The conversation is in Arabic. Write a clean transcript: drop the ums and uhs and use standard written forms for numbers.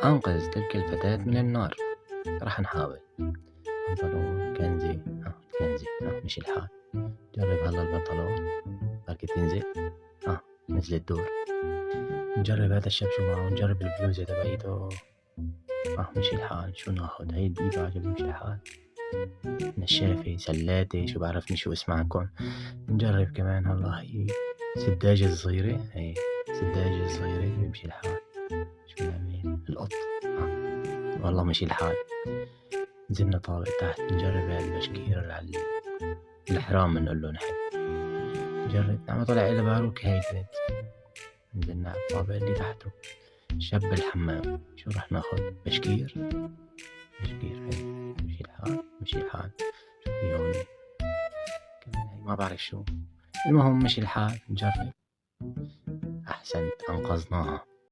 أنقذ تلك الفتاة من النار. راح نحاول. بنطلون كنزي كنزي مشي الحال. نجرب هلا البنطلون بركي تنزل. نزل الدور. نجرب هذا الشبشب ونجرب البلوزة تبعيته. مشي الحال. شو ناخد؟ هاي الديباجة بمشي الحال. نشافة سلاتة شو بعرفني شو اسمعكن. نجرب كمان هلا هي سداجة صغيرة. هي سداجة صغيرة بمشي الحال. شو نعمل؟ القط. والله مشي الحال. نزلنا طابق تحت نجرب هالبشكير على الحرام بنقول له نحن. نجرب عم طلع إلى باروك هاي كانت. نزلنا على الطابق اللي تحته. شب الحمام. شو رح ناخد؟ بشكير هاي. مشي الحال مشي الحال. شوفي هون كمان هاي ما بعرف شو. المهم مشي الحال. نجرب. أحسنت أنقذناها.